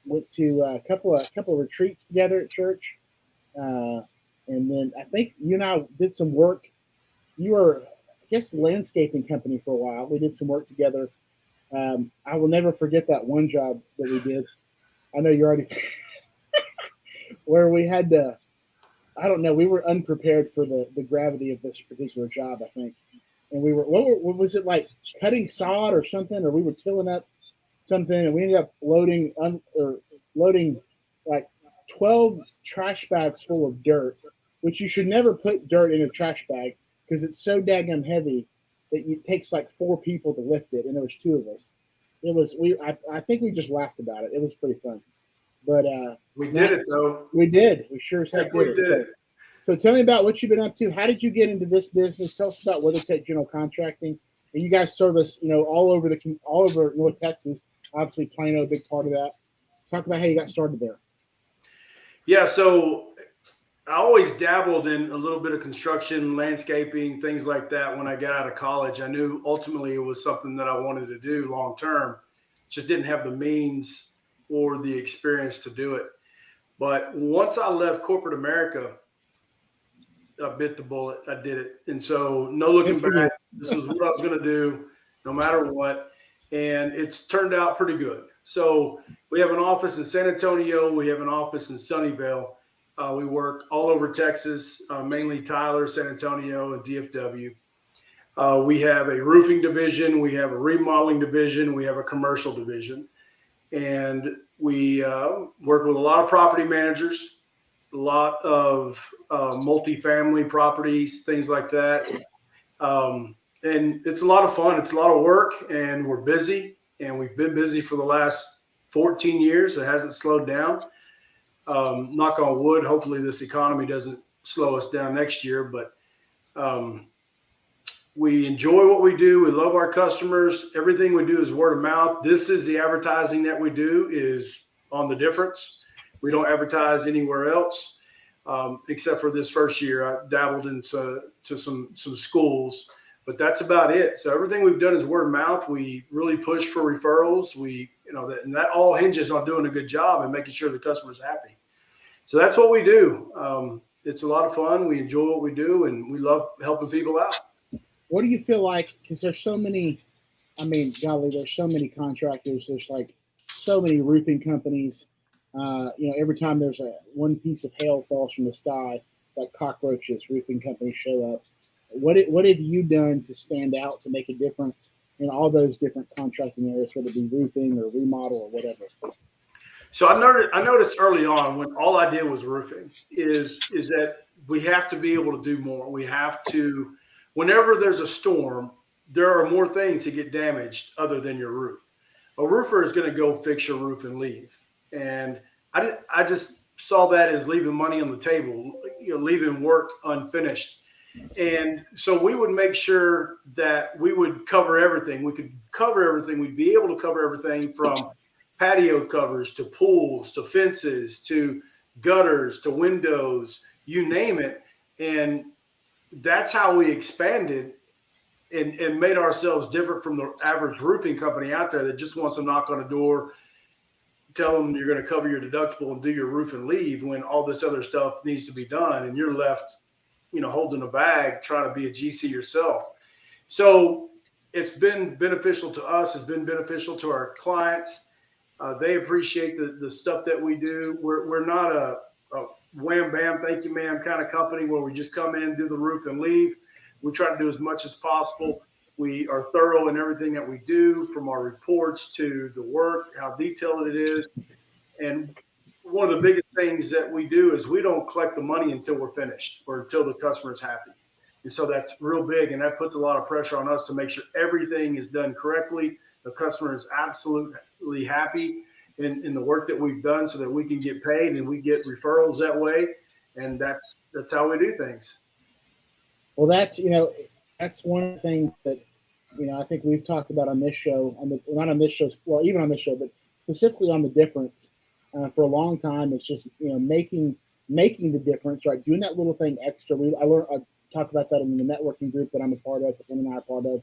went to a couple of retreats together at church, and then I think you and I did some work. You were, I guess, the landscaping company for a while. We did some work together. I will never forget that one job that we did. I know you already where we had to. I don't know. We were unprepared for the gravity of this particular job, I think. And we were, what was it, like cutting sod or something? Or we were tilling up something, and we ended up loading like 12 trash bags full of dirt, which you should never put dirt in a trash bag because it's so daggum heavy that it takes like 4 people to lift it. And there was 2 of us. I think we just laughed about it. It was pretty fun. But we did it though. We did. We sure as heck did it. So tell me about what you've been up to. How did you get into this business? Tell us about WeatherTech General Contracting. And you guys service, all over North Texas. Obviously, Plano, a big part of that. Talk about how you got started there. Yeah, so I always dabbled in a little bit of construction, landscaping, things like that. When I got out of college, I knew ultimately it was something that I wanted to do long term. Just didn't have the means or the experience to do it. But once I left corporate America, I bit the bullet. I did it. And so no looking back. This was what I was going to do no matter what. And it's turned out pretty good. So we have an office in San Antonio. We have an office in Sunnyvale. We work all over Texas, mainly Tyler, San Antonio, and DFW. We have a roofing division. We have a remodeling division. We have a commercial division. And we work with a lot of property managers, a lot of multifamily properties, things like that. And it's a lot of fun. It's a lot of work, and we're busy. And we've been busy for the last 14 years. It hasn't slowed down. Knock on wood. Hopefully this economy doesn't slow us down next year. But we enjoy what we do. We love our customers. Everything we do is word of mouth. This is the advertising that we do is on the difference. We don't advertise anywhere else except for this first year. I dabbled into some schools, but that's about it. So everything we've done is word of mouth. We really push for referrals. And that all hinges on doing a good job and making sure the customer's happy. So that's what we do. It's a lot of fun. We enjoy what we do, and we love helping people out. What do you feel like? Because there's so many, golly, there's so many contractors. There's like so many roofing companies. Every time there's one piece of hail falls from the sky, like cockroaches, roofing companies show up. What have you done to stand out to make a difference in all those different contracting areas, whether it be roofing or remodel or whatever? So I noticed early on when all I did was roofing is that we have to be able to do more. We have to. Whenever there's a storm, there are more things to get damaged other than your roof. A roofer is going to go fix your roof and leave. And I just saw that as leaving money on the table, leaving work unfinished. And so we would make sure that we would cover everything. We could cover everything. We'd be able to cover everything from patio covers to pools to fences to gutters to windows, you name it. And that's how we expanded and made ourselves different from the average roofing company out there that just wants to knock on a door, tell them you're going to cover your deductible and do your roof and leave when all this other stuff needs to be done. And you're left, holding a bag, trying to be a GC yourself. So it's been beneficial to us. It's been beneficial to our clients. They appreciate the stuff that we do. We're not a wham, bam, thank you, ma'am kind of company where we just come in, do the roof and leave. We try to do as much as possible. We are thorough in everything that we do, from our reports to the work, how detailed it is. And one of the biggest things that we do is we don't collect the money until we're finished or until the customer is happy. And so that's real big. And that puts a lot of pressure on us to make sure everything is done correctly. The customer is absolutely happy in the work that we've done so that we can get paid and we get referrals that way. And that's how we do things. Well, that's one of the things that, I think we've talked about on this show, not on this show, well, even on this show, but specifically on the difference for a long time. It's just, making the difference, right? Doing that little thing extra. I talked about that in the networking group that I'm a part of, that Lynn and I are part of.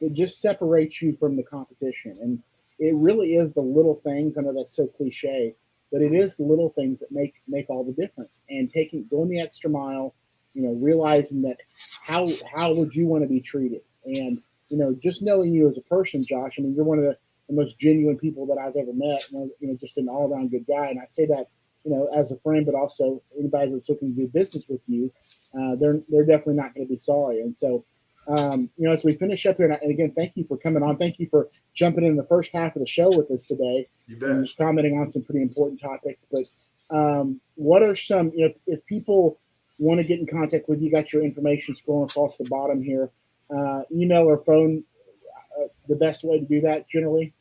It just separates you from the competition. And it really is the little things. I know that's so cliche, but it is the little things that make all the difference. And going the extra mile, realizing that how would you want to be treated? And, just knowing you as a person, Josh, you're one of the most genuine people that I've ever met, just an all around good guy. And I say that, as a friend, but also anybody that's looking to do business with you, they're definitely not going to be sorry. And so, as we finish up here, and again, thank you for coming on. Thank you for jumping in the first half of the show with us today. You bet. And just commenting on some pretty important topics. But what are some, if people want to get in contact with you, got your information scrolling across the bottom here, email or phone, the best way to do that generally?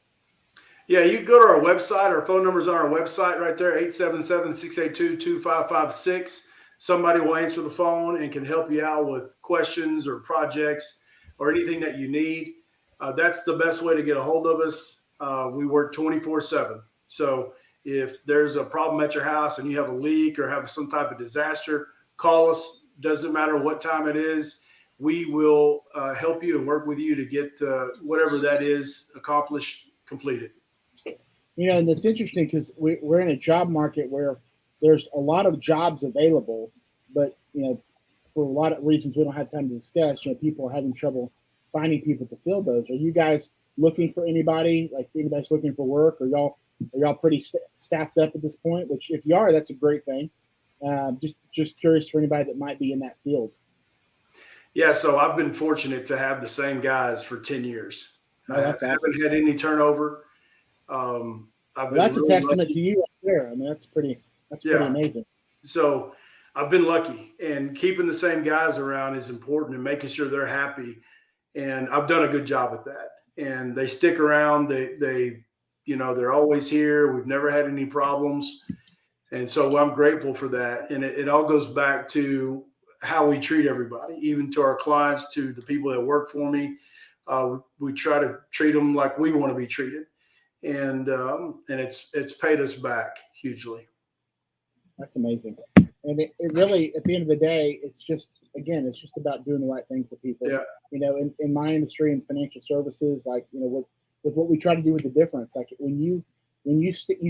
Yeah, you can go to our website. Our phone number's on our website right there, 877-682-2556. Somebody will answer the phone and can help you out with questions or projects or anything that you need. That's the best way to get a hold of us. We work 24/7. So if there's a problem at your house and you have a leak or have some type of disaster, call us. Doesn't matter what time it is. We will help you and work with you to get whatever that is accomplished, completed. And it's interesting because we're in a job market where there's a lot of jobs available, but for a lot of reasons we don't have time to discuss, people are having trouble finding people to fill those. Are you guys looking for anybody? Like, anybody's looking for work? Are y'all pretty staffed up at this point? Which, if you are, that's a great thing. Just curious for anybody that might be in that field. Yeah, so I've been fortunate to have the same guys for 10 years. Oh, I that's awesome. haven't had any turnover. That's a testament to you right there. I mean, that's pretty amazing. So I've been lucky, and keeping the same guys around is important, and making sure they're happy. And I've done a good job at that. And they stick around. They're always here. We've never had any problems. And so I'm grateful for that. And it all goes back to how we treat everybody, even to our clients, to the people that work for me. We try to treat them like we want to be treated. And it's paid us back hugely. That's amazing. And it really, at the end of the day, it's just about doing the right thing for people. Yeah. In my industry in financial services, with what we try to do with the difference, like when you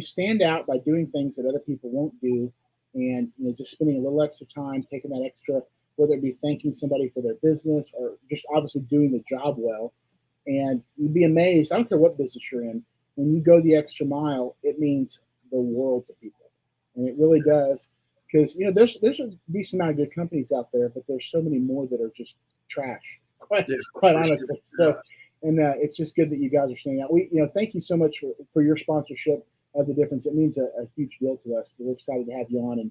stand out by doing things that other people won't do, and just spending a little extra time, taking that extra, whether it be thanking somebody for their business or just obviously doing the job well. And you'd be amazed. I don't care what business you're in. When you go the extra mile, it means the world to people, and it really does. Because there's a decent amount of good companies out there, but there's so many more that are just trash, quite honestly. Sure. So, and it's just good that you guys are staying out. Thank you so much for your sponsorship of the difference. It means a huge deal to us. We're excited to have you on, and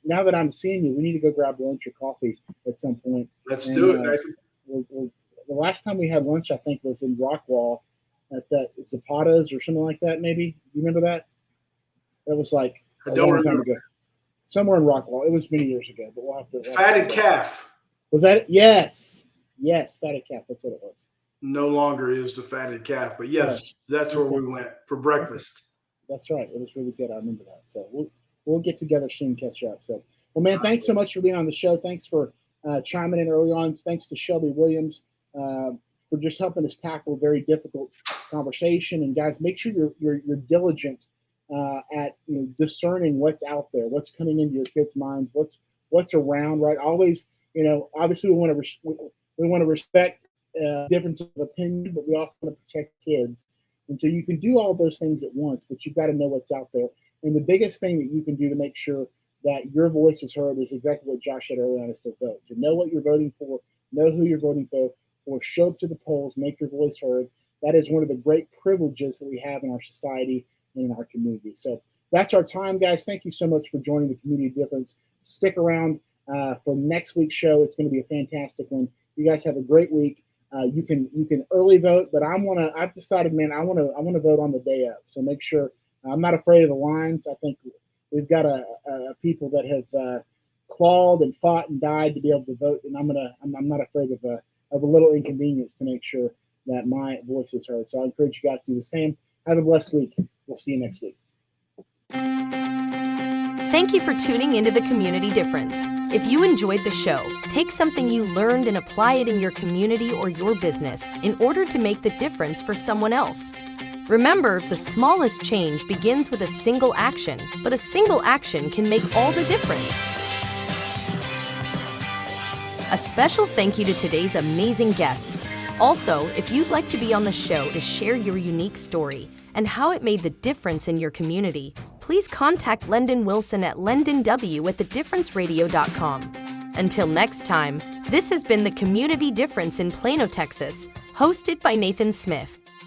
now that I'm seeing you, we need to go grab lunch or coffee at some point. Let's do it, Nathan. The last time we had lunch, I think, was in Rockwall at that Zapata's or something like that. Maybe you remember that? That was like a long time ago. Somewhere in Rockwall. It was many years ago, but we'll have to. Fatted Calf. Was that it? Yes, Fatted Calf. That's what it was. No longer is the Fatted Calf, but yes, that's where we went for breakfast. That's right. It was really good. I remember that. So we'll get together soon, catch up. So, well, man, thanks so much for being on the show. Thanks for chiming in early on. Thanks to Shelby Williams for just helping us tackle a very difficult conversation. And guys, make sure you're diligent at discerning what's out there, what's coming into your kids' minds, what's around. Right? Always, obviously we want to respect differences of opinion, but we also want to protect kids. And so you can do all those things at once, but you've got to know what's out there. And the biggest thing that you can do to make sure that your voice is heard is exactly what Josh said earlier on, is to vote. To know what you're voting for, know who you're voting for, show up to the polls, make your voice heard. That is one of the great privileges that we have in our society and in our community. So that's our time, guys. Thank you so much for joining the Community Difference. Stick around for next week's show. It's going to be a fantastic one. You guys have a great week. You can early vote, but I've decided, man, I want to vote on the day of. So make sure. I'm not afraid of the lines. I think we've got a people that have clawed and fought and died to be able to vote, and I'm not afraid of a little inconvenience to make sure that my voice is heard. So I encourage you guys to do the same. Have a blessed week. We'll see you next week. Thank you for tuning into the Community Difference. If you enjoyed the show, take something you learned and apply it in your community or your business in order to make the difference for someone else. Remember, the smallest change begins with a single action, but a single action can make all the difference. A special thank you to today's amazing guests. Also, if you'd like to be on the show to share your unique story and how it made the difference in your community, please contact Lendon Wilson at lendonw@thedifferenceradio.com. Until next time, this has been the Community Difference in Plano, Texas, hosted by Nathan Smith.